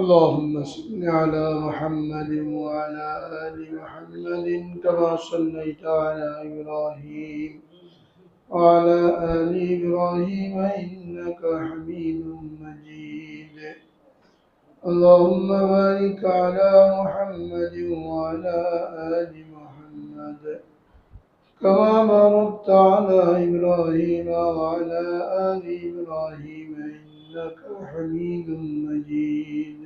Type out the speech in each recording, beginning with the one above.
اللهم صل على محمد وعلى آل محمد كما صليت على إبراهيم وعلى آل إبراهيم إنك حميد مجيد. اللهم بارك على محمد وعلى آل محمد كما باركت على إبراهيم وعلى آل إبراهيم إنك حميد مجيد.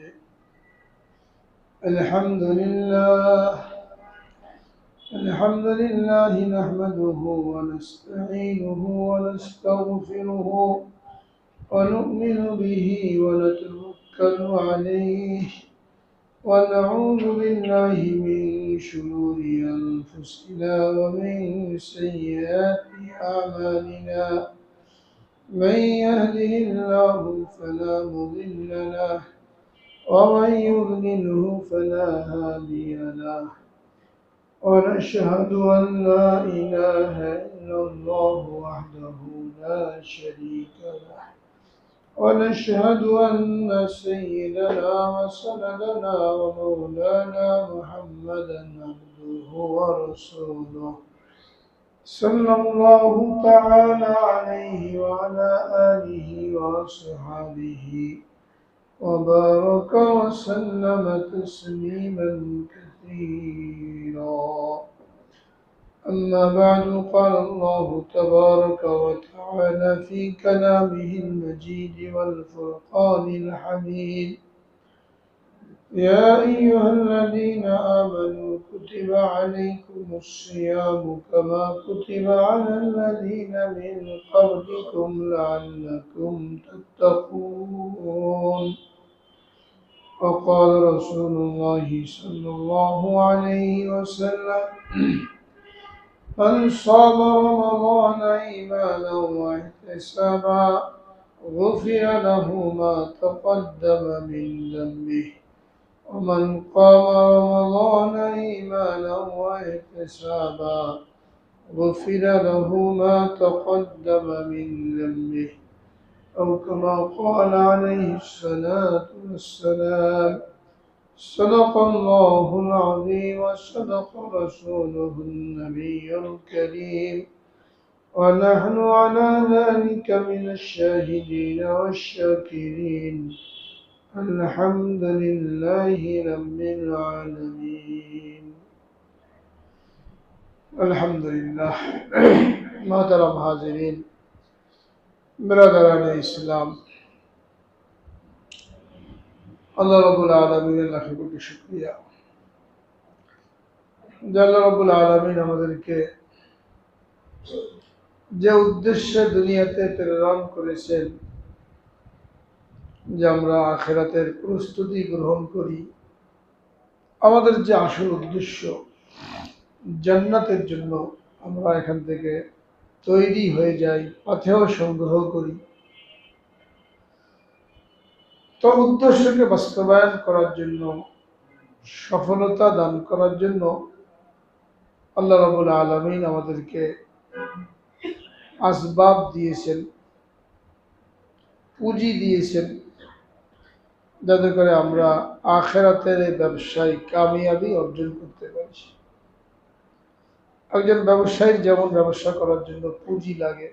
الحمد لله نحمده ونستعينه ونستغفره ونؤمن به ونتوكل عليه ونعوذ بالله من شرور أنفسنا ومن سيئات أعمالنا. من يهده الله فلا مضل له ومن يضلله فلا هادي له. ونشهد أن لا إله إلا الله وحده لا شريك له. ونشهد أن سيدنا وسندنا ومولانا محمدا عبده ورسوله صلى الله تعالى عليه وعلى آله وصحبه وبارك وسلم تسليما كثيرا. أما بعد، قال الله تبارك وتعالى في كلامه المجيد والفرقان الحميد: يا أيها الذين آمنوا كتب عليكم الصيام كما كتب على الذين من قبلكم لعلكم تتقون. وقال رسول الله صلى الله عليه وسلم: من صام رمضان إيمانا واحتسابا غفر له ما تقدم من ذنبه، ومن قام رمضان إيمانا واحتسابا غفر له ما تقدم من ذنبه، أو كما قال عليه الصلاة والسلام. صدق الله العظيم وصدق رسوله النبي الكريم، ونحن على ذلك من الشاهدين والشاكرين. الحمد لله رب العالمين. الحمد لله. محترم حاضرین، برادران ইসলাম, আল্লাহ রাব্বুল আলামিনের লাখ কোটি শুকরিয়া যে আল্লাহ রাব্বুল আলামিন আমাদেরকে যে উদ্দেশ্যে দুনিয়াতে প্রেরণ করেছেন যে আমরা আখিরাতের প্রস্তুতি গ্রহণ করি, আমাদের যে আসল উদ্দেশ্য জান্নাতের জন্য আমরা এখান থেকে তৈরি হয়ে যাই, পাথেয় সংগ্রহ করি, তো উদ্দেশ্যকে বাস্তবায়ন করার জন্য, সফলতা দান করার জন্য আল্লাহ রাব্বুল আলামিন আমাদেরকে আসবাব দিয়েছেন, পুঁজি দিয়েছেন, যাতে করে আমরা আখিরাতের এই ব্যবসায় কামিয়াবি অর্জন করতে পারি। একজন ব্যবসায়ীর যেমন ব্যবসা করার জন্য পুঁজি লাগে,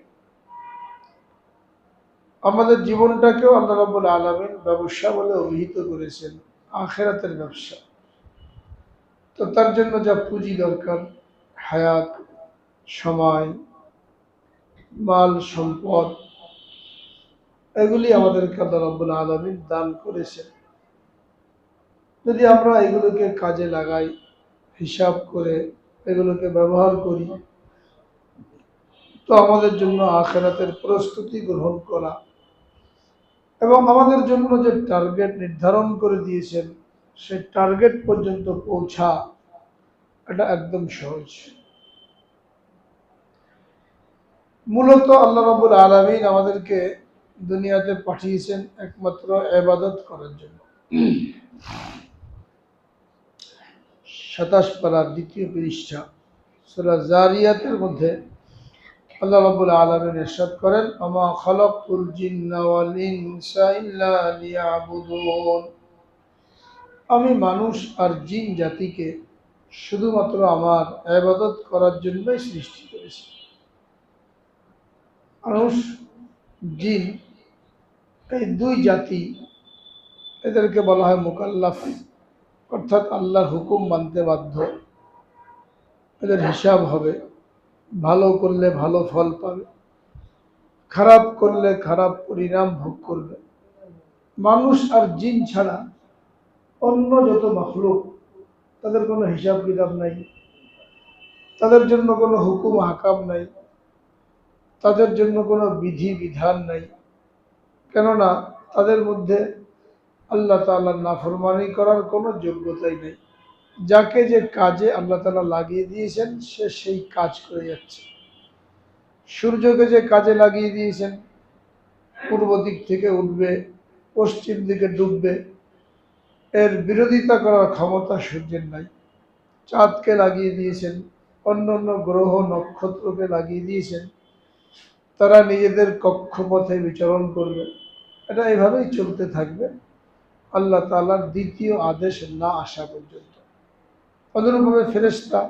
আমাদের জীবনটাকেও আল্লাহ রাব্বুল আলামিন ব্যবসা বলে অভিহিত করেছেন, আখিরাতের ব্যবসা। তো তার জন্য যা পুঁজি দরকার, হায়াত, সময়, মাল, সম্পদ, এগুলি আমাদেরকে আল্লাহ রাব্বুল আলামিন দান করেছেন। যদি আমরা এগুলোকে কাজে লাগাই, হিসাব করে এগুলোকে ব্যবহার করি, তো আমাদের জন্য আখিরাতের প্রস্তুতি গ্রহণ করা এবং আমাদের জন্য যে টার্গেট নির্ধারণ করে দিয়েছেন সেই টার্গেট পর্যন্ত পৌঁছা, এটা একদম সহজ। মূলত আল্লাহ রাব্বুল আলামিন আমাদেরকে দুনিয়াতে পাঠিয়েছেন একমাত্র ইবাদত করার জন্য। 27 পারার 2য় পৃষ্ঠা সূরা জারিয়াতের মধ্যে আল্লাহ রাব্বুল আলামিন ইরশাদ করেন: আমা খালাকতুল জিন্না ওয়াল ইনসা ইল্লা লিয়াবুদুন। আমি মানুষ আর জিন জাতিকে শুধুমাত্র আমার ইবাদত করার জন্যই সৃষ্টি করেছি। মানুষ, জিন, এই দুই জাতি, এদেরকে বলা হয় মুকাল্লাফ, অর্থাৎ আল্লাহর হুকুম মানতে বাধ্য। এদের হিসাব হবে, ভালো করলে ভালো ফল পাবে, খারাপ করলে খারাপ পরিণাম ভোগ করবে। মানুষ আর জিন ছাড়া অন্য যত মাখলুক, তাদের কোনো হিসাব কিতাব নাই, তাদের জন্য কোনো হুকুম হাকাম নাই, তাদের জন্য কোনো বিধি বিধান নাই। কেননা তাদের মধ্যে আল্লাহ তাআলার নাফরমানি করার কোনো যোগ্যতাই নেই। যাকে যে কাজে আল্লাহ তাআলা লাগিয়ে দিয়েছেন সে সেই কাজ করে যাচ্ছে। সূর্যকে যে কাজে লাগিয়ে দিয়েছেন, পূর্ব দিক থেকে উঠবে, পশ্চিম দিকে ডুববে, এর বিরোধিতা করার ক্ষমতা সূর্যের নাই। চাঁদকে লাগিয়ে দিয়েছেন, অন্য অন্য গ্রহ নক্ষত্রকে লাগিয়ে দিয়েছেন, তারা নিজেদের কক্ষপথে বিচরণ করবে। এটা এভাবেই চলতে থাকবে আল্লাহ তাআলার দ্বিতীয় আদেশ না আসা পর্যন্ত। অনুরূপভাবে ফেরেশতা,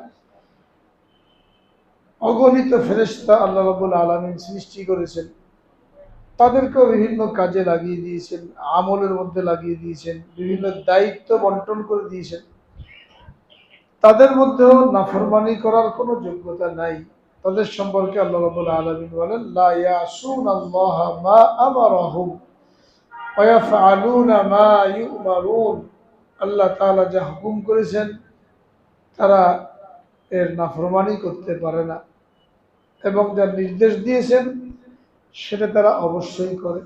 অগণিত ফেরেশতা আল্লাহ রাব্বুল আলামিন সৃষ্টি করেছেন, তাদেরকেও বিভিন্ন কাজে লাগিয়ে দিয়েছেন, আমলের মধ্যে লাগিয়ে দিয়েছেন, বিভিন্ন দায়িত্ব বন্টন করে দিয়েছেন। তাদের মধ্যেও নাফরমানি করার কোনো যোগ্যতা নাই। তাদের সম্পর্কে আল্লাহ রাব্বুল আলামিন বলেন, লা ইয়াসুনাল্লাহা মা আমারাহুম ওয়া ইয়াফআলুনা মা ইউমারুন। আল্লাহ তাআলা যা হুকুম করেছেন তারা এর নাফরমানি করতে পারে না, এবং যা নির্দেশ দিয়েছেন সেটা তারা অবশ্যই করে।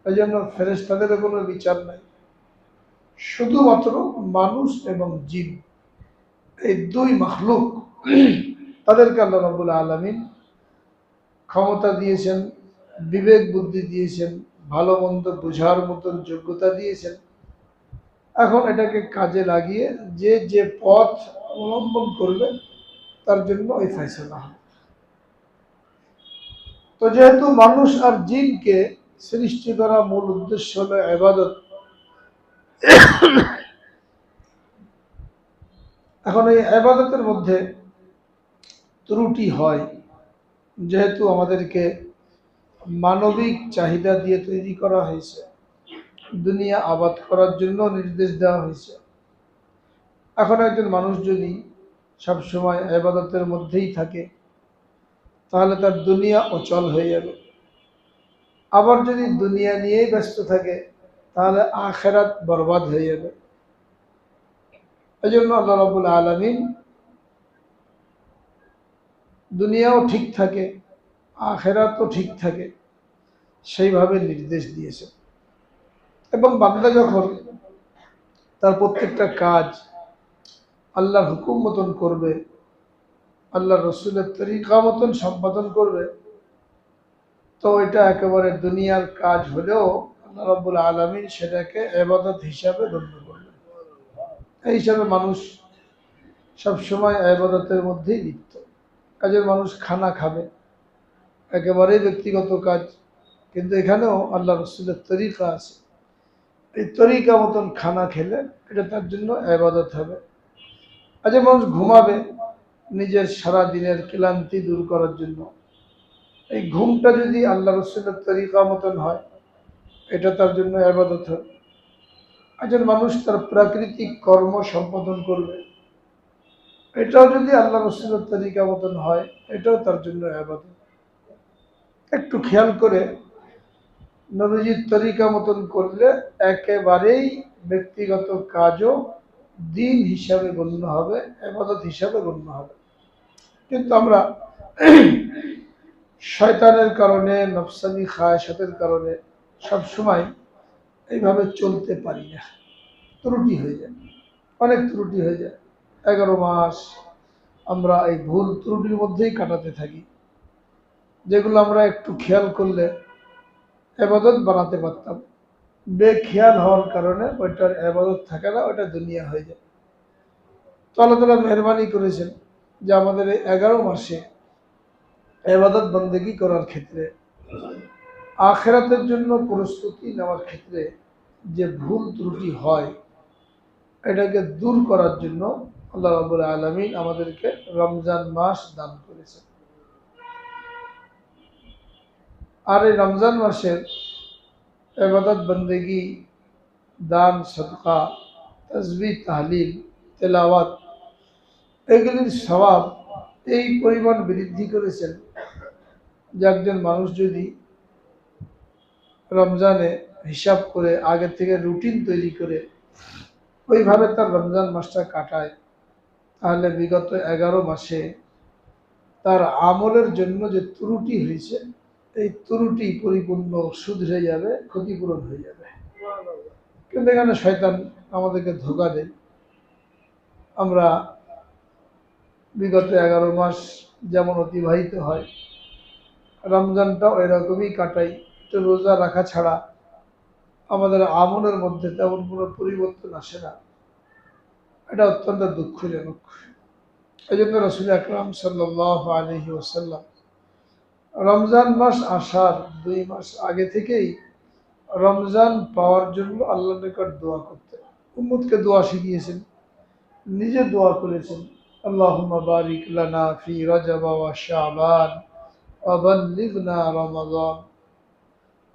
এই জন্য ফেরেশতাদের কোনো বিচার নাই। শুধুমাত্র মানুষ এবং জিন, এই দুই মাখলুক, তাদেরকে আল্লাহ রাব্বুল আলামিন ক্ষমতা দিয়েছেন, বিবেক বুদ্ধি দিয়েছেন, ভালো মন্দ বোঝার মতন যোগ্যতা দিয়েছেন। এখন এটাকে কাজে লাগিয়ে যে যে পথ অবলম্বন করবে তার জন্য ওই ফয়সালা হবে। তো যেহেতু মানুষ আর জিনকে সৃষ্টি করা মূল উদ্দেশ্য হলো ইবাদত, এখন এই ইবাদতের মধ্যে ত্রুটি হয়, যেহেতু আমাদেরকে মানবিক চাহিদা দিয়ে তৈরি করা হয়েছে, দুনিয়া আবাদ করার জন্য নির্দেশ দেওয়া হয়েছে। এখন একজন মানুষ যদি সবসময় ইবাদতের মধ্যেই থাকে তাহলে তার দুনিয়া অচল হয়ে যাবে। আবার যদি দুনিয়া নিয়েই ব্যস্ত থাকে তাহলে আখিরাত বরবাদ হয়ে যাবে। এই জন্য আল্লাহ রাব্বুল আলামিন দুনিয়াও ঠিক থাকে, আখিরাতও ঠিক থাকে, সেইভাবে নির্দেশ দিয়েছে। এবং বান্দা যখন তার প্রত্যেকটা কাজ আল্লাহর হুকুম মতন করবে, আল্লাহ রসুলের তরিকা মতন সম্পাদন করবে, তো এটা একেবারে দুনিয়ার কাজ হলেও আল্লাহ রাব্বুল আলামিন সেটাকে ইবাদত হিসাবে গণ্য করবে। এই হিসাবে মানুষ সবসময় ইবাদতের মধ্যেই লিপ্ত। কাজের মানুষ খানা খাবে, একেবারেই ব্যক্তিগত কাজ, কিন্তু এখানেও আল্লাহ রসুলের তরিকা আছে। এই তরিকা মতন খানা খেলে এটা তার জন্য ইবাদত হবে। কাজের মানুষ ঘুমাবে নিজের সারা দিনের ক্লান্তি দূর করার জন্য, এই ঘুমটা যদি আল্লাহ রসুলের তরিকা মতন হয় এটা তার জন্য ইবাদত হবে। একজন মানুষ তার প্রাকৃতিক কর্ম সম্পাদন করবে, এটাও যদি আল্লাহ রসুলের তরিকা মতন হয় এটাও তার জন্য ইবাদত। একটু খেয়াল করে নবীজির তরিকা মতন করলে একেবারেই ব্যক্তিগত কাজও দিন হিসাবে গণ্য হবে, ইবাদত হিসাবে গণ্য হবে। কিন্তু আমরা শয়তানের কারণে, নফসানি খায়াসাতের কারণে সবসময় এইভাবে চলতে পারি না, ত্রুটি হয়ে যায়, অনেক ত্রুটি হয়ে যায়। 11 মাস আমরা এই ভুল ত্রুটির মধ্যেই কাটাতে থাকি, যেগুলো আমরা একটু খেয়াল করলে ইবাদত বানাতে পারতাম। বেখেয়াল হওয়ার কারণে ওইটার ইবাদত থাকে না, ওইটা দুনিয়া হয়ে যায়। তো আল্লাহ তাআলা মেহরবানি করেছেন যে আমাদের এই 11 মাসে ইবাদত বন্দেগী করার ক্ষেত্রে, আখিরাতের জন্য প্রস্তুতি নেওয়ার ক্ষেত্রে যে ভুল ত্রুটি হয় এটাকে দূর করার জন্য আল্লাহ রাব্বুল আলামিন আমাদেরকে রমজান মাস দান করেছেন। আর এই রমজান মাসের ইবাদত বন্দেগী, দান সদকা, তাসবিহ তাহলিল, তেলাওয়াত, এগুলির সওয়াব এই পরিমাণ বৃদ্ধি করেছেন যে একজন মানুষ যদি রমজানে হিসাব করে আগে থেকে রুটিন তৈরি করে ওইভাবে তার রমজান মাসটা কাটায়, তাহলে বিগত 11 মাসে তার আমলের জন্য যে ত্রুটি হয়েছে এই ত্রুটি পরিপূর্ণ শুধরে যাবে, ক্ষতিপূরণ হয়ে যাবে। কিন্তু এখানে শয়তান আমাদেরকে ধোঁকা দেয়। আমরা বিগত 11 মাস যেমন অতিবাহিত হয়, রমজানটাও এরকমই কাটাই, তো রোজা রাখা ছাড়া আমাদের আমলের মধ্যে তেমন কোনো পরিবর্তন আসে না। এটা অত্যন্ত দুঃখজনক। এই জন্য রাসূল আকরাম সাল্লাল্লাহু আলাইহি ওয়াসাল্লাম রমজান মাস আসার 2 মাস আগে থেকেই রমজান পাওয়ার জন্য আল্লাহর নিকট দোয়া করতেন, উম্মতকে দোয়া শিখিয়েছেন, নিজে দোয়া করেছেন, আল্লাহুম্মা বারিক লানা ফি রজব ওয়া শাবান ওয়া বাল্লিগনা রমাদান,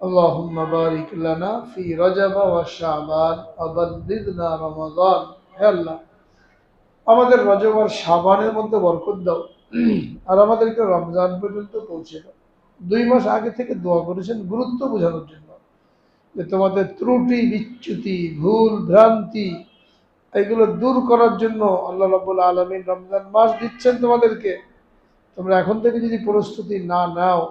আল্লাহুম্মা বারিক লানা ফি রজব ওয়া শাবান ওয়া বাল্লিগনা রমাদান। হে আল্লাহ, আমাদের রজব আর শাবানের মধ্যে বরকত দাও আর আমাদেরকে রমজান পর্যন্ত পৌঁছে দাও। 2 মাস আগে থেকে দোয়া করেছেন গুরুত্ব বোঝানোর জন্য, যে তোমাদের ত্রুটি বিচ্যুতি ভুল ভ্রান্তি এগুলো দূর করার জন্য আল্লাহ রাব্বুল আলামিন রমজান মাস দিচ্ছেন তোমাদেরকে। তোমরা এখন থেকে যদি প্রস্তুতি না নাও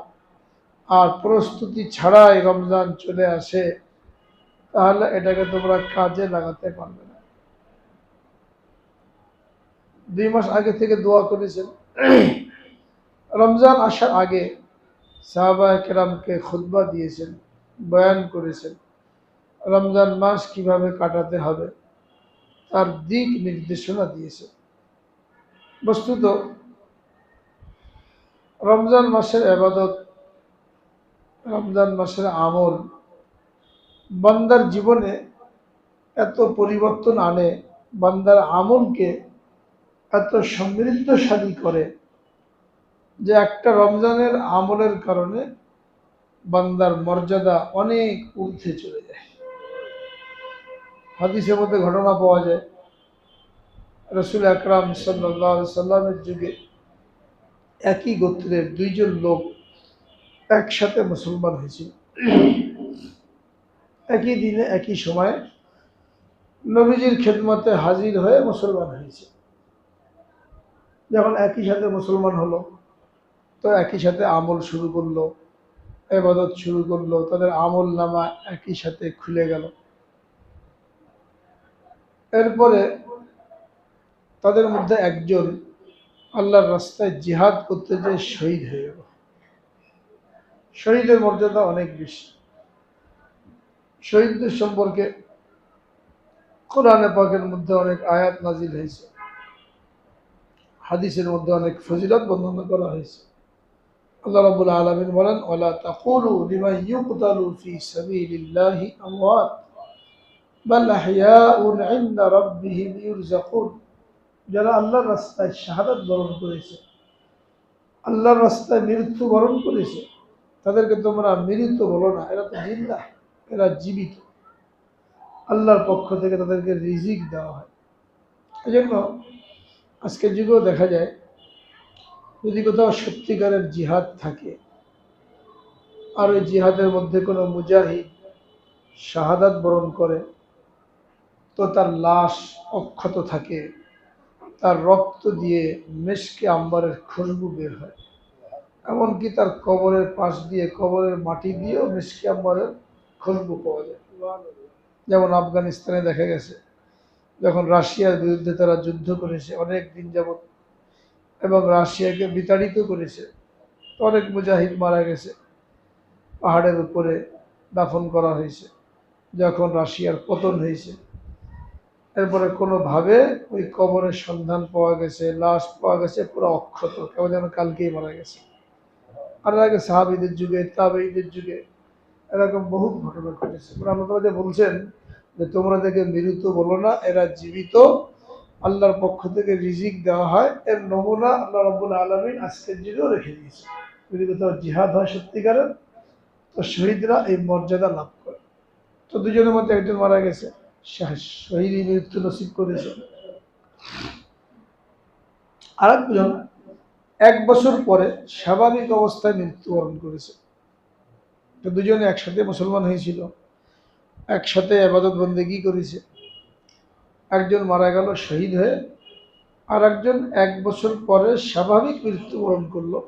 আর প্রস্তুতি ছাড়াই রমজান চলে আসে, তাহলে এটাকে তোমরা কাজে লাগাতে পারবে না। 2 মাস আগে থেকে দোয়া করেছেন। রমজান আসার আগে সাহাবায়ে কেরামকে খুতবা দিয়েছেন, বয়ান করেছেন, রমজান মাস কিভাবে কাটাতে হবে তার দিক নির্দেশনা দিয়েছে। বস্তুত রমজান মাসের ইবাদত, রমজান মাসের আমল বান্দার জীবনে এত পরিবর্তন আনে, বান্দার আমলকে এত সমৃদ্ধশালী করে যে একটা রমজানের আমলের কারণে বান্দার মর্যাদা অনেক ঊর্ধ্বে চলে যায়। হাদিসের মধ্যে ঘটনা পাওয়া যায়, রাসূল আকরাম সাল্লাল্লাহু আলাইহি সাল্লামের যুগে একই গোত্রের 2 জন লোক একসাথে মুসলমান হয়েছিল। একই দিনে একই সময়ে নবীজির খেদমতে হাজির হয়ে মুসলমান হয়েছে। যখন একই সাথে মুসলমান হলো, তো একই সাথে আমল শুরু করলো, ইবাদত শুরু করলো, তাদের আমল নামা একই সাথে খুলে গেল। এরপরে তাদের মধ্যে একজন আল্লাহর রাস্তায় জিহাদ করতে যেয়ে শহীদ হয়ে গেল। শহীদের মর্যাদা অনেক বেশি। শহীদদের সম্পর্কে কোরআনে পাকের মধ্যে অনেক আয়াত নাজিল হয়েছে, হাদিসের মধ্যে অনেক ফজিলত বর্ণনা করা হয়েছে। আল্লাহ রাব্বুল আলামিন বলেন, ওয়ালা তাকুলু লিমান ইউকতালু ফি সাবিলিল্লাহি আমওয়াত বাল আহইয়াউন ইনদা রাব্বিহিম ইরযাকুন। যারা আল্লাহর রাস্তায় শাহাদাত বরণ করেছে, আল্লাহর রাস্তায় মৃত্যু বরণ করেছে, তাদেরকে তোমরা মৃত বলো না, এরা তো জিন্দা, এরা জীবিত। আল্লাহর পক্ষ থেকে তাদেরকে রিজিক দেওয়া হয়। এই জন্য আজকের যুগেও দেখা যায়, যদি কোথাও সত্যিকারের জিহাদ থাকে আর ওই জিহাদের মধ্যে কোনো মুজাহিদ শাহাদাত বরণ করে, তো তার লাশ অক্ষত থাকে, তার রক্ত দিয়ে মেশকে আম্বারের খুশবু বের হয়। এমনকি তার কবরের পাশ দিয়ে, কবরের মাটি দিয়েও মেশকে আম্বারের খুশবু পাওয়া যায়। যেমন আফগানিস্তানে দেখা গেছে, যখন রাশিয়ার বিরুদ্ধে তারা যুদ্ধ করেছে অনেক দিন যাবৎ এবং রাশিয়াকে বিতাড়িত করেছে, অনেক মুজাহিদ মারা গেছে, পাহাড়ের উপরে দাফন করা হয়েছে। যখন রাশিয়ার পতন হয়েছে, এরপরে কোনোভাবে ওই কবরের সন্ধান পাওয়া গেছে, লাশ পাওয়া গেছে পুরো অক্ষত, কেউ যেন কালকেই মারা গেছে। আর আগে সাহাবীদের যুগে, তাবেঈদের যুগে এরকম বহু ঘটনা ঘটেছে। আল্লাহ বলছেন, যে তোমরা দেখে মৃত বলো না, এরা জীবিত, আল্লাহর পক্ষ থেকে রিজিক দেওয়া হয়। এর নমুনা আল্লাহ রাব্বুল আলামিন আজকের যুগেও রেখে দিয়েছে। যদি কোথাও জিহাদ হয় সত্যিকারের, তো শহীদরা এই মর্যাদা লাভ করে। তো দুজনের মধ্যে একজন মারা গেছে, শহীদ মৃত্যু নসিব করেছে। আরেকজন 1 বছর পরে স্বাভাবিক অবস্থায় মৃত্যুবরণ করেছে। তো দুজনে একসাথে মুসলমান হয়েছিল, একসাথে ইবাদত বন্দেগী করেছে। একজন মারা গেল শহীদ হয়ে, আর একজন 1 বছর পরে স্বাভাবিক মৃত্যুবরণ করলো।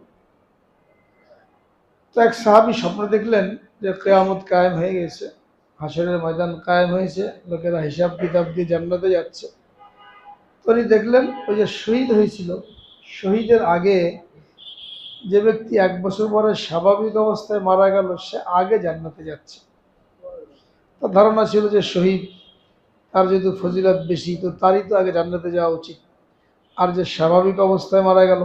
তো এক সাহাবী স্বপ্ন দেখলেন যে কিয়ামত কায়েম হয়ে গেছে, হাশরের ময়দান কায়েম হয়েছে, লোকেরা হিসাব কিতাব দিয়ে জান্নাতে যাচ্ছে। তো উনি দেখলেন ওই যে শহীদ হয়েছিল, শহীদের আগে যে ব্যক্তি 1 বছর পরে স্বাভাবিক অবস্থায় মারা গেল, সে আগে জান্নাতে যাচ্ছে। তার ধারণা ছিল যে শহীদ, তার যেহেতু ফজিলত বেশি, তো তারই তো আগে জান্নাতে যাওয়া উচিত, আর যে স্বাভাবিক অবস্থায় মারা গেল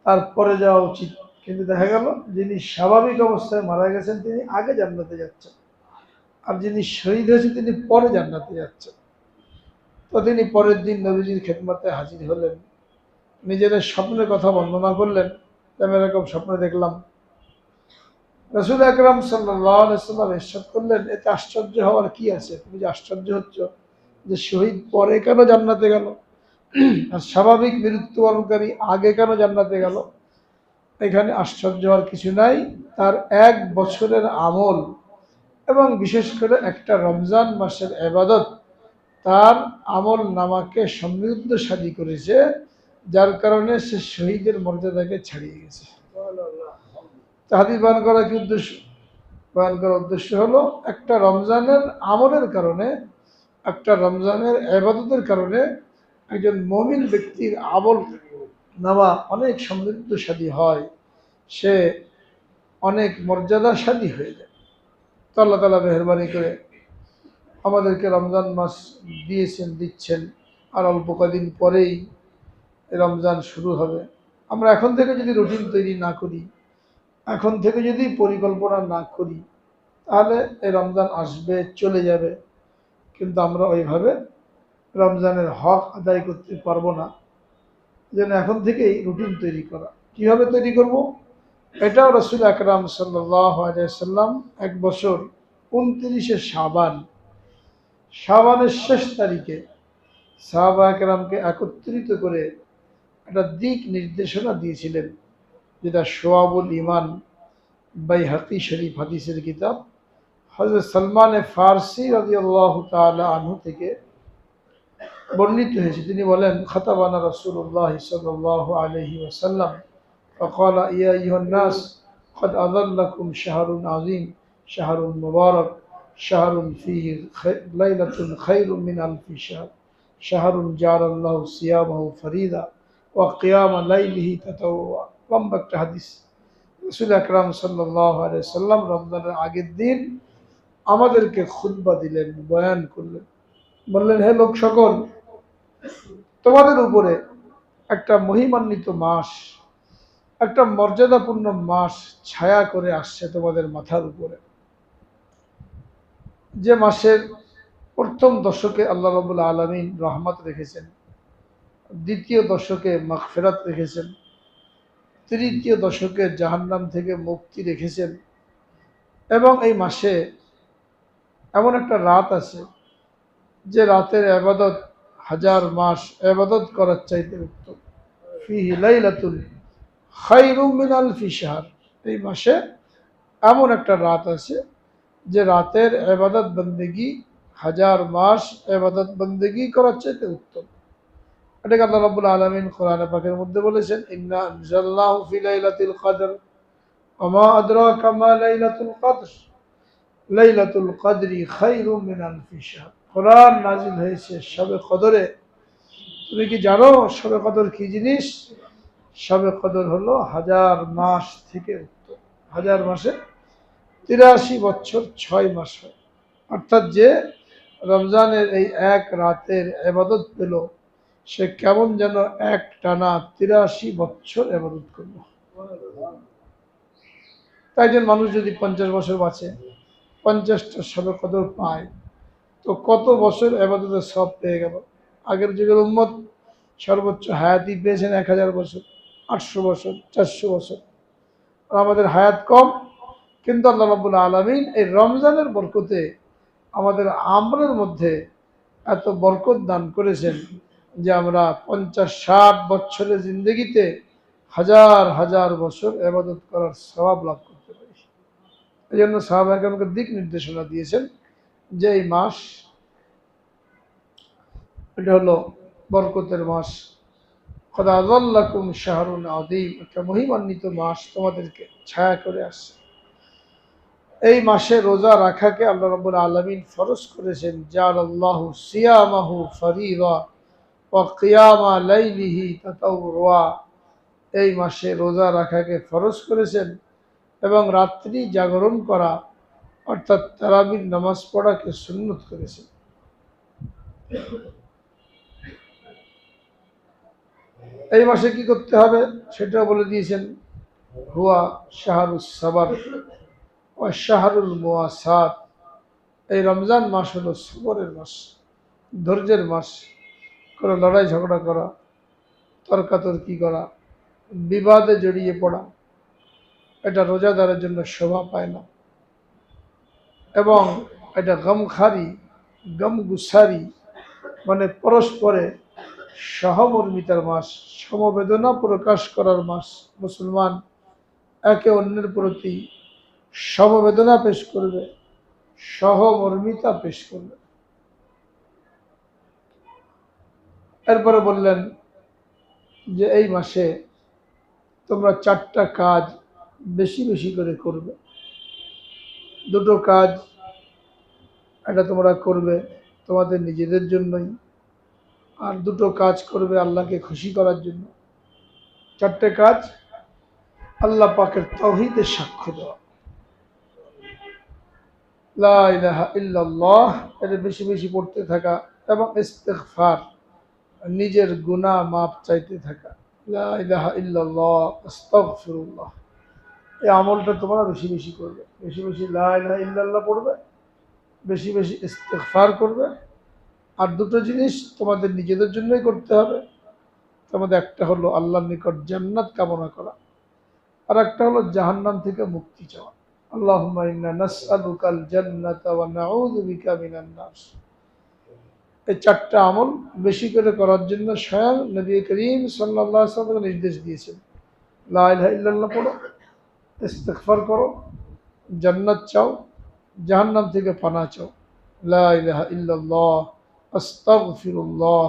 তারপরে যাওয়া উচিত। কিন্তু দেখা গেল যিনি স্বাভাবিক অবস্থায় মারা গেছেন তিনি আগে জান্নাতে যাচ্ছেন, আর যিনি শহীদ হয়েছেন তিনি পরে জান্নাতে যাচ্ছেন। তো তিনি পরের দিন নবীজির খেদমতে হাজির হলেন, নিজের স্বপ্নের কথা বর্ণনা করলেন। আমি এরকম স্বপ্ন দেখলাম। রাসূল আকরাম সাল্লাল্লাহু আলাইহি ওয়াসাল্লাম ইরশাদ করলেন, এতে আশ্চর্য হওয়ার কি আছে? তুমি যে আশ্চর্য হচ্ছ যে শহীদ পরে কেন জান্নাতে গেল, আর স্বাভাবিক মৃত্যুবরণকারী আগে কেন জান্নাতে গেল? এখানে আশ্চর্য হওয়ার কিছু নাই। তার 1 বছরের আমল এবং বিশেষ করে একটা রমজান মাসের ইবাদত তার আমল নামাকে সমৃদ্ধশালী করেছে, যার কারণে সে শহীদের মর্যাদাকে ছাড়িয়ে গেছে। হাদিস বয়ান করার কি উদ্দেশ্য? বয়ান করার উদ্দেশ্য হলো একটা রমজানের আমলের কারণে, একটা রমজানের ইবাদতের কারণে একজন মুমিন ব্যক্তির আমল নামা অনেক সমৃদ্ধশালী হয়, সে অনেক মর্যাদাশালী হয়ে যায়। তো আল্লাহ তাআলা মেহেরবানি করে আমাদেরকে রমজান মাস দিয়েছেন, দিচ্ছেন, আর অল্প কদিন পরেই রমজান শুরু হবে। আমরা এখন থেকে যদি রুটিন তৈরি না করি, এখন থেকে যদি পরিকল্পনা না করি, তাহলে এই রমজান আসবে, চলে যাবে, কিন্তু আমরা ওইভাবে রমজানের হক আদায় করতে পারবো না। যেন এখন থেকেই রুটিন তৈরি করা। কিভাবে তৈরি করব? এটাও রাসূল আকরাম সাল্লাল্লাহু আলাইহি ওয়াসাল্লাম 1 বছর 29শে শাবানের শেষ তারিখে সাহাবা একরামকে একত্রিত করে একটা দিক নির্দেশনা দিয়েছিলেন, যেটা শোয়াবুল ইমান বাইহাকি শরীফ হাদিসের কিতাব, হযরত সালমান ফারসি রাদিয়াল্লাহু তাআলা আনহু থেকে বর্ণিত হয়েছে। তিনি বলেন, খাতাবানা রাসূলুল্লাহ সাল্লাল্লাহু আলাইহি ওয়াসাল্লাম فقال يا أيها الناس قد أظلكم شهر عظيم شهر مبارك شهر فيه ليلة خير من ألف شهر شهر جعل الله صيامه فريضة وقيام ليله تطوعا। লম্বা একটা হাদিস। রাসূল আকরাম সাল্লাল্লাহু আলাইহি ওয়াসাল্লাম রমজানের আগের দিন আমাদেরকে খুতবা দিলেন, বয়ান করলেন। বললেন, হে লোক সকল, তোমাদের উপরে একটা মহিমান্বিত মাস, একটা মর্যাদাপূর্ণ মাস ছায়া করে আসছে তোমাদের মাথার উপরে, যে মাসের প্রথম দশকে আল্লাহ রাব্বুল আলামিন রহমত রেখেছেন, দ্বিতীয় দশকে মাগফিরাত রেখেছেন, তৃতীয় দশকে জাহান্নাম থেকে মুক্তি রেখেছেন, এবং এই মাসে এমন একটা রাত আছে যে রাতের ইবাদত 1000 মাস ইবাদত করার চাইতে উত্তম। ফিহি লাইলাতুন খায়রুম মিন আলফি শাহর। এই মাসে এমন একটা রাত আছে যে রাতের ইবাদত বন্দেগী 1000 মাস ইবাদত বন্দেগী করার চাইতে উত্তম। এটাকে আল্লাহ রাব্বুল আলামিন কোরআনে পাকের মধ্যে বলেছেন, ইন্না আনজালনাহু ফি লাইলাতিল কদর ওয়া মা আদরাকা মা লাইলাতুল কদর লাইলাতুল কদরি খায়রুম মিন আলফি শাহর। কোরআন নাজিল হয়েছে শবে কদরে। তুমি কি জানো শবে কদর কি জিনিস? শবে কদর হলো 1000 মাস থেকে উত্তম। 1000 মাসে 83 বছর 6 মাস হয়। অর্থাৎ যে রমজানের এই এক রাতের ইবাদত পেল, সে কেমন যেন এক টানা 83 বছর ইবাদত করল। তাই একজন মানুষ যদি 50 বছর বাঁচে, 50টা শবে কদর পায়, তো কত বছর ইবাদতের সওয়াব পেয়ে গেল। আগের যুগের উম্মত সর্বোচ্চ হায়াতই পেয়েছেন 1000 বছর, 800 বছর, 400 বছর। আর আমাদের হায়াত কম, কিন্তু আল্লাহ রাব্বুল আলামিন এই রমজানের বরকতে আমাদের আমলের মধ্যে এত বরকত দান করেছেন যে আমরা 50-60 বছরের জিন্দগিতে হাজার হাজার বছর ইবাদত করার সওয়াব লাভ করতে পারি। এই জন্য সাহাবায়ে কেরামকে দিক নির্দেশনা দিয়েছেন যে এই মাস, এটা হলো বরকতের মাস। কদ আযাল্লাকুম শাহরুন আযীম, একটা মহিমান্বিত মাস তোমাদেরকে ছায়া করে আসছে। এই মাসে রোজা রাখাকে আল্লাহ রাব্বুল আলামিন ফরজ করেছেন। জাআলাল্লাহু সিয়ামাহু ফরীদা ওয়া কিয়ামা লাইলিহি তাতাওয়া। এই মাসে রোজা রাখাকে ফরজ করেছেন এবং রাত্রি জাগরণ করা অর্থাৎ তারাবির নামাজ পড়াকে সুন্নত করেছেন। এই মাসে কি করতে হবে সেটা বলে দিয়েছেন। হুয়া শাহরুস সাবর ওয়া শাহরুল মুওয়াসাত। এই রমজান মাস হলো সবরের মাস, ধৈর্যের মাস। কোনো লড়াই ঝগড়া করা, তর্কাতর্কি করা, বিবাদে জড়িয়ে পড়া, এটা রোজাদারের জন্য শোভা পায় না। এবং এটা গমখারি, গমগুসারি, মানে পরস্পরে সহমর্মিতার মাস, সমবেদনা প্রকাশ করার মাস। মুসলমান একে অন্যের প্রতি সমবেদনা পেশ করবে, সহমর্মিতা পেশ করবে। এরপরে বললেন যে এই মাসে তোমরা 4টা কাজ বেশি বেশি করে করবে। 2টো কাজ এটা তোমরা করবে তোমাদের নিজেদের জন্যই, আর 2টো কাজ করবে আল্লাহকে খুশি করার জন্য। 4টে কাজ: আল্লাহ পাকের তাওহীদের সাক্ষ্য দেওয়া, লা ইলাহা ইল্লাল্লাহ এটা বেশি বেশি পড়তে থাকা, এবং ইস্তিগফার নিজের গুনাহ মাপ চাইতে থাকা। লা ইলাহা ইল্লাল্লাহ আস্তাগফিরুল্লাহ, এই আমলটা তোমরা বেশি বেশি করবে। বেশি বেশি লা ইলাহা ইল্লাল্লাহ পড়বে, বেশি বেশি ইস্তিগফার করবে। আর 2টো জিনিস তোমাদের নিজেদের জন্যই করতে হবে। তোমাদের একটা হলো আল্লাহর নিকট জান্নাত কামনা করা, আর একটা হলো জাহান্নাম থেকে মুক্তি চাওয়া। আল্লাহুম্মা ইন্না নাসআলুকাল জান্নাতা ওয়া নাউযু বিকা মিনান নার। এই 4টা আমল বেশি করে করার জন্য স্বয়ং নবী করিম সাল্লাল্লাহু আলাইহি ওয়াসাল্লাম নির্দেশ দিয়েছেন। লা ইলাহা ইল্লাল্লাহ পড়ো, ইস্তিগফার করো, জান্নাত চাও, জাহান্নাম থেকে পানাহ চাও। লা ইলাহা ইল্লাল্লাহ আস্তাগফিরুল্লাহ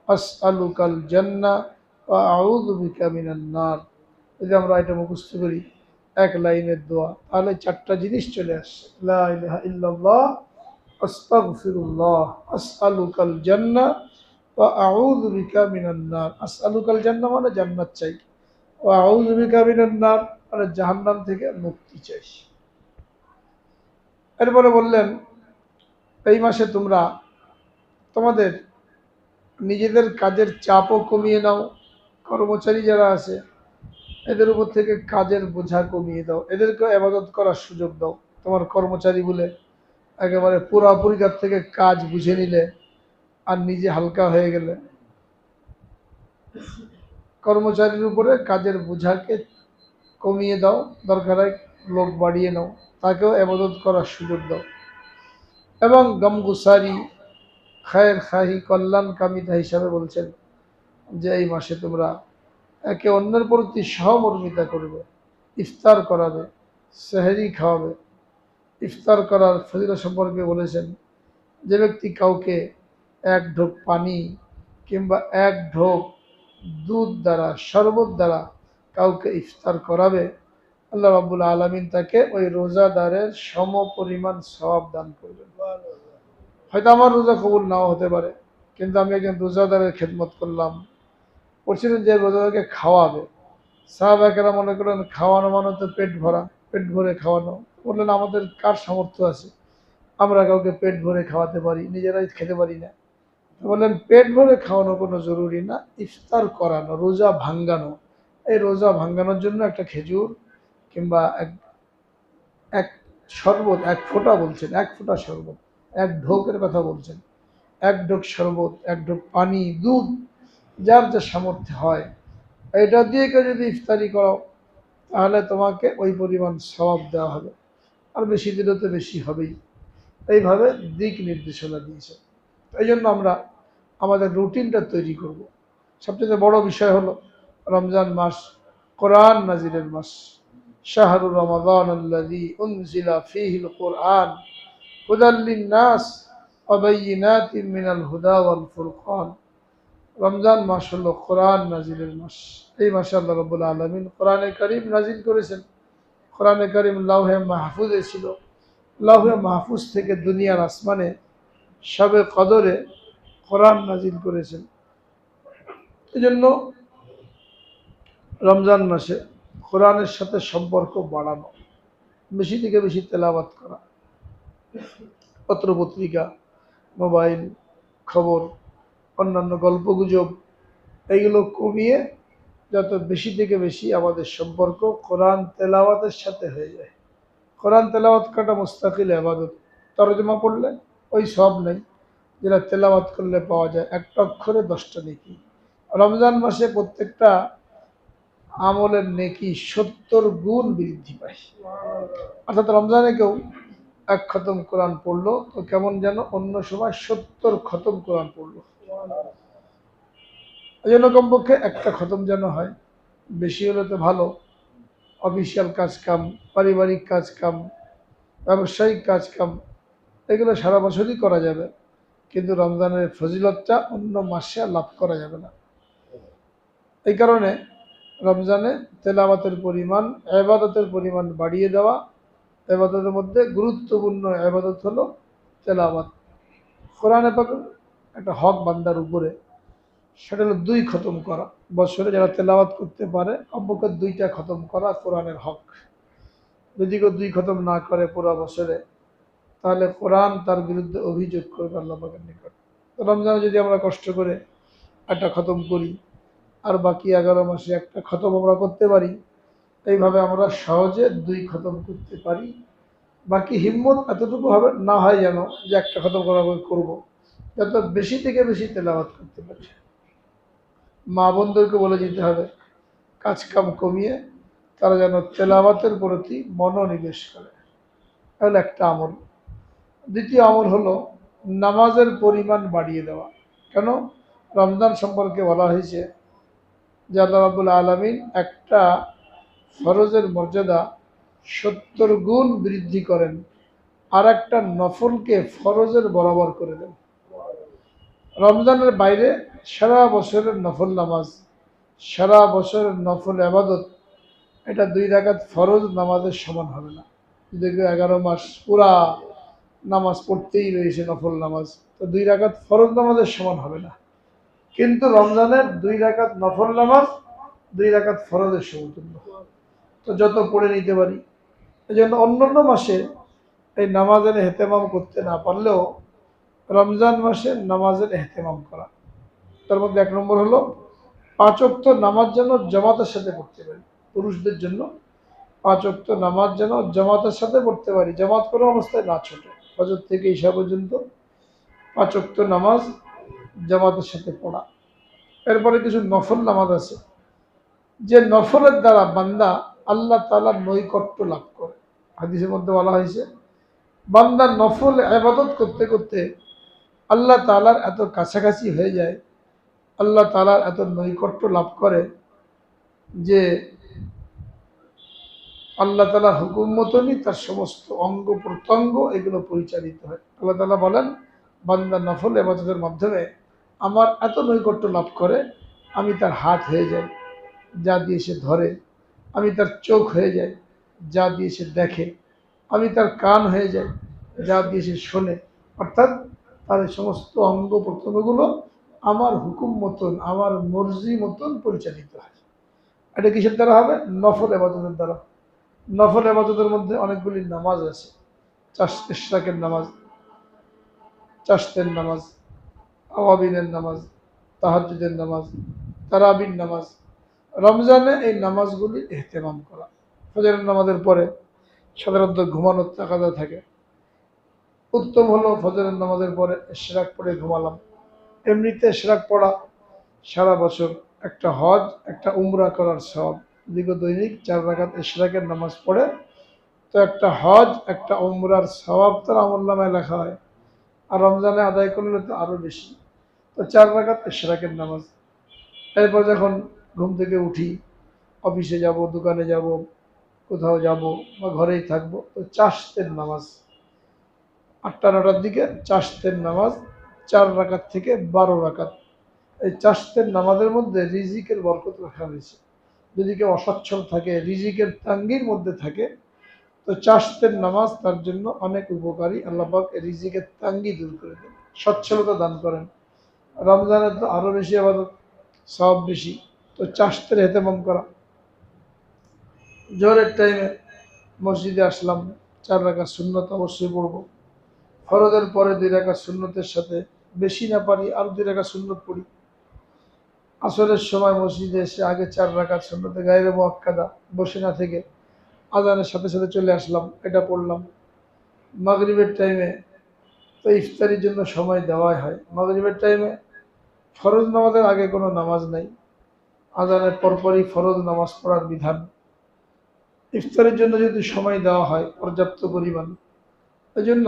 আসআলুকাল জান্নাহ ওয়া আউযু বিকা মিনান নার। যদি আমরা এটা মুখস্থ করি, এক লাইনের দোয়া, তাহলে 4টা জিনিস চলে আসছে। লা ইলাহা ইল্লাল্লাহ আস্তাগফিরুল্লাহ আসআলুকাল জান্নাহ ওয়া আউযু বিকা মিনান নার। আসআলুকাল জান্নাহ মানে জান্নাত চাই, ওয়া আউযু বিকা মিনান নার মানে জাহান্নাম থেকে মুক্তি চাই। এরপরে বললেন এই মাসে তোমরা তোমাদের নিজেদের কাজের চাপও কমিয়ে নাও। কর্মচারী যারা আছে এদের উপর থেকে কাজের বোঝা কমিয়ে দাও, এদেরকে ইবাদত করার সুযোগ দাও। তোমার কর্মচারী বলে একেবারে পুরাপুরি তার থেকে কাজ বুঝে নিলে আর নিজে হালকা হয়ে গেলে। কর্মচারীর উপরে কাজের বোঝাকে কমিয়ে দাও, দরকার হয় লোক বাড়িয়ে নাও, তাকেও ইবাদত করার সুযোগ দাও। এবং গমগুসারি, খায়ের খাহি, কল্যাণ কামিতা হিসাবে বলছেন যে এই মাসে তোমরা একে অন্যের প্রতি সহমর্মিতা করবে, ইফতার করাবে, সেহরি খাওয়াবে। ইফতার করার ফজিলত সম্পর্কে বলেছেন যে ব্যক্তি কাউকে 1 ঢোক পানি কিংবা 1 ঢোক দুধ দ্বারা, শরবত দ্বারা কাউকে ইফতার করাবে, আল্লাহ রাব্বুল আলামিন তাকে ওই রোজাদারের সম পরিমাণ সওয়াব দান করবেন। হয়তো আমার রোজা কবুল নাও হতে পারে, কিন্তু আমি একজন রোজাদারের খেদমত করলাম। বলছিলেন যে রোজাদারকে খাওয়াবে। সাহাবায়ে কেরাম মনে করেন খাওয়ানো মানে তো পেট ভরা, পেট ভরে খাওয়ানো। বললেন আমাদের কার সামর্থ্য আছে আমরা কাউকে পেট ভরে খাওয়াতে পারি, নিজেরাই খেতে পারি না। বললেন পেট ভরে খাওয়ানো কোনো জরুরি না, ইফতার করানো, রোজা ভাঙ্গানো। এই রোজা ভাঙ্গানোর জন্য একটা খেজুর কিংবা এক শরবত, 1 ফোঁটা বলছেন, 1 ফোঁটা শরবত, এক ঢোকের কথা বলছেন, এক ঢোক শরবত, এক ঢোক পানি, দুধ, যার যা সামর্থ্য হয়, এটা দিয়ে কেউ যদি ইফতারি করো তাহলে তোমাকে ওই পরিমাণ সওয়াব দেওয়া হবে, আর বেশি দিলে তো বেশি হবেই। এইভাবে দিক নির্দেশনা দিয়েছে। এই জন্য আমরা আমাদের রুটিনটা তৈরি করব। সবচেয়ে বড় বিষয় হলো রমজান মাস কোরআন নাজিলের মাস। শাহরু রমাদান আল্লাযী উনজিলা ফীহিল কুরআন হুদাল লিন-নাস ওয়া বাইয়িনাতিন মিনাল হুদা ওয়াল ফুরকান। রমজান মাস হলো কোরআন নাজিলের মাস। এই মাসে আল্লাহ রাব্বুল আলামিন কোরআনে কারীম নাজিল করেছেন। কোরআনে কারীম লাওহে মাহফুজে ছিল। লাওহে মাহফুজ থেকে দুনিয়ার আসমানে শবে কদরে কোরআন নাজিল করেছেন। এই জন্য রমজান মাসে কোরআনের সাথে সম্পর্ক বাড়ানো, বেশি থেকে বেশি তেলাওয়াত করা, পত্র পত্রিকা, মোবাইল, খবর, অন্যান্য গল্পগুজব, এইগুলো কমিয়ে যত বেশি থেকে বেশি আমাদের সম্পর্ক কোরআন তেলাওয়াতের সাথে হয়ে যায়। কোরআন তেলাওয়াত করাটা মুস্তাকিল ইবাদত। তরজমা পড়লে ওই সব নেই যেটা তেলাওয়াত করলে পাওয়া যায়, একটা অক্ষরে 10টা নেকি। রমজান মাসে প্রত্যেকটা আমলের নেকি 70 গুণ বৃদ্ধি পায়। অর্থাৎ রমজানে কেউ এক খতম কোরআন পড়লো তো কেমন যেন অন্য সময় 70 খতম কোরআন পড়লো। এই জন্য কমপক্ষে একটা খতম যেন হয়, বেশি হলে তো ভালো। অফিসিয়াল কাজ কাম, পারিবারিক কাজ কাম, ব্যবসায়িক কাজ কাম, এগুলো সারা বছরই করা যাবে, কিন্তু রমজানের ফজিলতটা অন্য মাসে লাভ করা যাবে না। এই কারণে রমজানে তেলাওয়াতের পরিমাণ, ইবাদতের পরিমাণ বাড়িয়ে দেওয়া। ইবাদতের মধ্যে গুরুত্বপূর্ণ ইবাদত হলো তেলাওয়াত। কোরআনে পাক একটা হক বান্দার উপরে, সেটা হলো 2 খতম করা। বছরে যারা তেলাওয়াত করতে পারে কমপক্ষে 2টা খতম করা কোরআনের হক। যদি কেউ 2 খতম না করে পুরো বছরে, তাহলে কোরআন তার বিরুদ্ধে অভিযোগ করবে আল্লাহ পাকের নিকট। তো রমজানে যদি আমরা কষ্ট করে একটা খতম করি আর বাকি 11 মাসে একটা খতম আমরা করতে পারি, এইভাবে আমরা সহজে 2 খতম করতে পারি। বাকি হিম্মত এতটুকু হবে না হয় যেন যে একটা খতম করা করবো, যত বেশি থেকে বেশি তেলাওয়াত করতে পারি। মা বোনদেরকে বলে দিতে হবে কাজ কাম কমিয়ে তারা যেন তেলাওয়াতের প্রতি মনোনিবেশ করে। তাহলে একটা আমল। দ্বিতীয় আমল হলো নামাজের পরিমাণ বাড়িয়ে দেওয়া। কেন? রমজান সম্পর্কে বলা হয়েছে যে আল্লাহ রাব্বুল আলামিন একটা ফরজের মর্যাদা 70 গুণ বৃদ্ধি করেন, আর একটা নফলকে ফরজের বরাবর করে দেন। রমজানের বাইরে সারা বছরের নফল নামাজ, সারা বছরের নফল আবাদত, এটা 2 রাকাত ফরজ নামাজের সমান হবে না। দেখবে 11 মাস পুরা নামাজ পড়তেই রয়েছে নফল নামাজ, তো 2 রাকাত ফরজ নামাজের সমান হবে না। কিন্তু রমজানের 2 রাকাত নফল নামাজ 2 রাকাত ফরজের সমতুল্য। তো যত পড়ে নিতে পারি। এই জন্য অন্যান্য মাসে এই নামাজের এহতেমাম করতে না পারলেও রমজান মাসে নামাজের এহতেমাম করা। তার মধ্যে 1 নম্বর হলো 5 ওয়াক্ত নামাজ যেন জামাতের সাথে পড়তে পারি। পুরুষদের জন্য 5 ওয়াক্ত নামাজ যেন জামাতের সাথে পড়তে পারি, জামাত কোনো অবস্থায় না ছোটে। ফজর থেকে ঈশা পর্যন্ত 5 ওয়াক্ত নামাজ জামাতের সাথে পড়া। এরপরে কিছু নফল নামাজ আছে, যে নফলের দ্বারা বান্দা আল্লাহ তাআলার নৈকট্য লাভ করে। হাদিসের মধ্যে বলা হয়েছে বান্দা নফল ইবাদত করতে করতে আল্লাহ তাআলার এত কাছাকাছি হয়ে যায়, আল্লাহ তাআলার এত নৈকট্য লাভ করে যে আল্লাহ তাআলার হুকুম মতনই তার সমস্ত অঙ্গ প্রত্যঙ্গ এগুলো পরিচালিত হয়। আল্লাহ তাআলা বলেন বান্দা নফল ইবাদতের মাধ্যমে আমার এত নৈকট্য লাভ করে, আমি তার হাত হয়ে যাই যা দিয়ে সে ধরে, আমি তার চোখ হয়ে যাই যা দিয়ে সে দেখে, আমি তার কান হয়ে যাই যা দিয়ে সে শোনে। অর্থাৎ তার সমস্ত অঙ্গ প্রত্যঙ্গগুলো আমার হুকুম মতন, আমার মর্জি মতন পরিচালিত হয়। এটা কিসের দ্বারা হবে? নফল ইবাদতের দ্বারা। নফল ইবাদতের মধ্যে অনেকগুলি নামাজ আছে। ইশরাকের নামাজ, চাশতের নামাজ, আওয়াবিনের নামাজ, তাহাজ্জুদের নামাজ, তারাবির নামাজ। রমজানে এই নামাজগুলি ইহতেমাম করা। ফজরের নামাজের পরে সাধারণত ঘুমানোর তাগাদা থাকে, উত্তম হলো ফজরের নামাজের পরে ইশরাক পড়ে ঘুমালাম। এমনিতে ইশরাক পড়া সারা বছর একটা হজ একটা উমরা করার সওয়াব। দীর্ঘ দৈনিক 4 রাকাত ইশরাকের নামাজ পড়ে তো একটা হজ একটা উমরার সওয়াব তার আমলনামায় লেখা হয়। আর রমজানে আদায় করলে তো আরো বেশি। তো 4 রাকাত ইশরাকের নামাজ। এরপর যখন ঘুম থেকে উঠি, অফিসে যাব, দোকানে যাব, কোথাও যাব বা ঘরেই থাকবো, তো চাশতের নামাজ 8টা-9টার দিকে চাশতের নামাজ 4 রাকাত থেকে 12 রাকাত। এই চাশতের নামাজের মধ্যে রিজিকের বরকত রাখা হয়েছে। যদি কেউ অসচ্ছল থাকে, রিজিকের তাঙ্গির মধ্যে থাকে, তো চাশতের নামাজ তার জন্য অনেক উপকারী। আল্লাহ পাক রিজিকের তাঙ্গি দূর করে দেন, সচ্ছলতা দান করেন। রমজানের তো আরো বেশি আবাদত, সওয়াব বেশি। তো চাশতের এহতেমাম করা, জোহরের টাইমে মসজিদে আসলাম, 4 রাকাত সুন্নত অবশ্যই পড়ব। ফরজের পরে 2 রাকাত সুন্নতের সাথে, বেশি না পারি আর 2 রাকাত সুন্নত পড়ি। আসরের সময় মসজিদে এসে আগে 4 রাকাত সুন্নতে গায়রে মুআক্কাদা বসে না থেকে আজানের সাথে সাথে চলে আসলাম, এটা পড়লাম। মাগরিবের টাইমে তো ইফতারির জন্য সময় দেওয়াই হয়। মাগরিবের টাইমে ফরজ নামাজের আগে কোনো নামাজ নাই, আজানের পরপরই ফরজ নামাজ পড়ার বিধান। ইফতারের জন্য যদি সময় দেওয়া হয় পর্যাপ্ত পরিমাণ, এই জন্য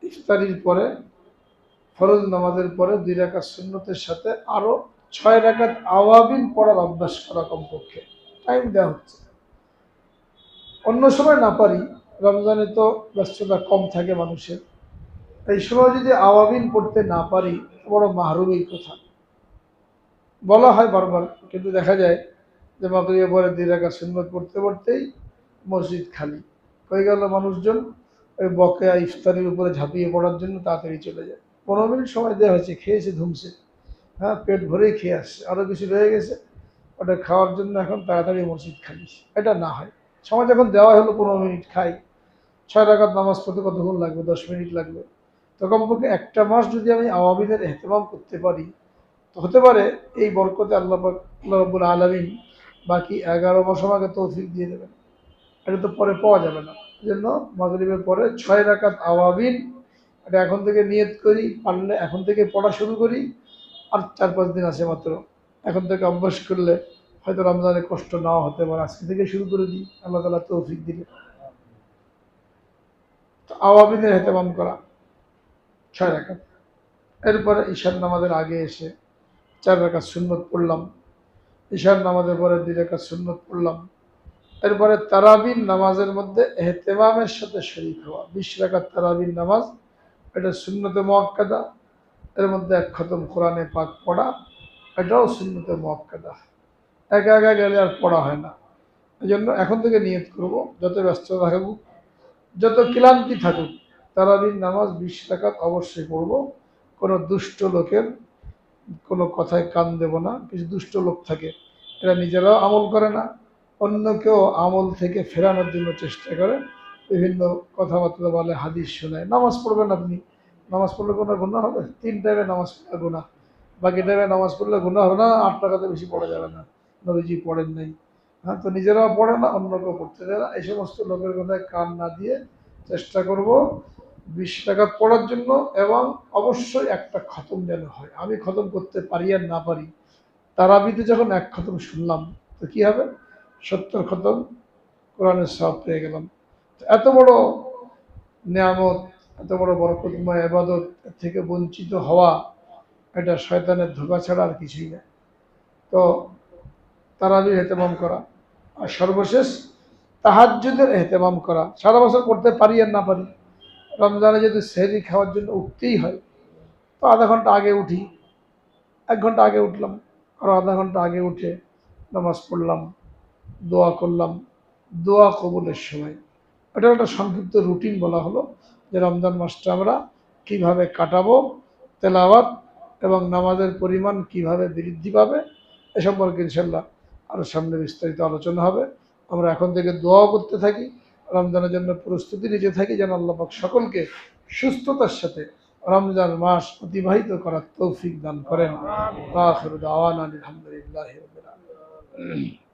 ইফতারির পরে ফরজ নামাজের পরে 2 রাকাত সুন্নতের সাথে আরো 6 রাকাত আওয়াবিন পড়ার অভ্যাস করা কমপক্ষে টাইম দেওয়া হচ্ছে। অন্য সময় না পারি, রমজানে তো ব্যস্ততা কম থাকে মানুষের, এই সময় যদি আওয়াবিন পড়তে না পারি বড় মাহরুমের কথা। বলা হয় বারবার, কিন্তু দেখা যায় যে মাগরিবের পরে 2 রাকাত সুন্নত পড়তে পড়তেই মসজিদ খালি হয়ে গেল। মানুষজন ওই বকেয়া ইফতারির উপরে ঝাঁপিয়ে পড়ার জন্য তাড়াতাড়ি চলে যায়। 15 মিনিট সময় দেওয়া হয়েছে, খেয়েছে ধুমছে, হ্যাঁ পেট ভরেই খেয়ে আসছে, আরও কিছু রয়ে গেছে ওটা খাওয়ার জন্য এখন তাড়াতাড়ি মসজিদ খালি। এটা না হয়, সময় যখন দেওয়া হলো 15 মিনিট খাই। 6 রাকাত নামাজ পড়তে কতক্ষণ লাগবে? 10 মিনিট লাগবে। তো কমপক্ষে একটা মাস যদি আমি আওয়াবিনের এহতেমাম করতে পারি, তো হতে পারে এই বরকতে আল্লাহ পাক আল্লাহ রাব্বুল আলামিন বাকি 11 মাস আমাকে তৌফিক দিয়ে দেবেন। এটা তো পরে পাওয়া যাবে না। এই জন্য মাগরিবের পরে 6 রাকাত আওয়াবিন, এটা এখন থেকে নিয়ত করি, পারলে এখন থেকে পড়া শুরু করি। আর 4-5 দিন আছে মাত্র, এখন থেকে অভ্যাস করলে হয়তো রমজানে কষ্ট নাও হতে পারে। আজকে থেকে শুরু করে দিই, আল্লাহ তাআলা তৌফিক দিলে। তো আওয়াবিনের এহতেমাম করা 6 রাকাত। এরপরে ঈশার নামাজের আগে এসে 4 রাকাত সুন্নত পড়লাম। ঈশার নামাজের পরে 2 রাকাত সুন্নত পড়লাম। এরপরে তারাবির নামাজের মধ্যে এহতেমামের সাথে শরীক হওয়া, 20 রাকাত তারাবির নামাজ, এটা সুন্নতে মুআক্কাদা। এর মধ্যে 1 খতম কোরআনে পাক পড়া, এটাও সুন্নতে মুআক্কাদা। একা একা গেলে আর পড়া হয় না। এই জন্য এখন থেকে নিয়ত করব, যত ব্যস্ত থাকুক, যত ক্লান্তি থাকুক, তারাবির নামাজ 20 রাকাত অবশ্যই পড়ব। কোনো দুষ্ট লোকের কোনো কথায় কান দেব না। কিছু দুষ্ট লোক থাকে, এরা নিজেরাও আমল করে না, অন্যকেও আমল থেকে ফেরানোর জন্য চেষ্টা করে, বিভিন্ন কথাবার্তা বলে, হাদিস শোনায়। নামাজ পড়বেন আপনি, নামাজ পড়লে কোনো গুনাহ হবে? 3 টাইমে নামাজ পড়লে গুনাহ, বাকি টাইমে নামাজ পড়লে গুনাহ হবে না। 8 টাকাতে বেশি পড়া যাবে না, নবীজি পড়েন নাই। হ্যাঁ, তো নিজেরাও পড়ে না, অন্যকেও পড়তে দেয় না। এই সমস্ত লোকের কথায় কান না দিয়ে চেষ্টা করব 20 রাকাত পড়ার জন্য, এবং অবশ্যই একটা খতম যেন হয়। আমি খতম করতে পারি আর না পারি, তারাবিতে যখন 1 খতম শুনলাম, তো কি হবে? 70 খতম কোরআনের সওয়াব পেয়ে গেলাম। এত বড় নিয়ামত, এত বড় বরকতময় ইবাদত থেকে বঞ্চিত হওয়া, এটা শয়তানের ধোঁকা ছাড়া আর কিছুই না। তো তারাবির এহতেমাম করা, আর সর্বশেষ তাহাজ্জুদের এহতেমাম করা। সারা বছর করতে পারি আর না পারি, রমজানে যদি সেহরি খাওয়ার জন্য উঠতেই হয়, তো আধা ঘন্টা আগে উঠি, 1 ঘন্টা আগে উঠলাম, আর আধা ঘন্টা আগে উঠে নামাজ পড়লাম, দোয়া করলাম। দোয়া কবুলের সময় এটা একটা সংক্ষিপ্ত রুটিন বলা হলো, যে রমজান মাসটা আমরা কিভাবে কাটাবো, তেলাওয়াত এবং নামাজের পরিমাণ কিভাবে বৃদ্ধি পাবে, এ সম্পর্কে ইনশাল্লাহ আরও সামনে বিস্তারিত আলোচনা হবে। আমরা এখন থেকে দোয়া করতে থাকি, রমজানের জন্য প্রস্তুতি নিতে থাকি, যেন আল্লাহ পাক সকলকে সুস্থতার সাথে রমজান মাস অতিবাহিত করার তৌফিক দান করেন। আখিরু দাওয়ানা আলহামদুলিল্লাহি রাব্বিল আলামিন।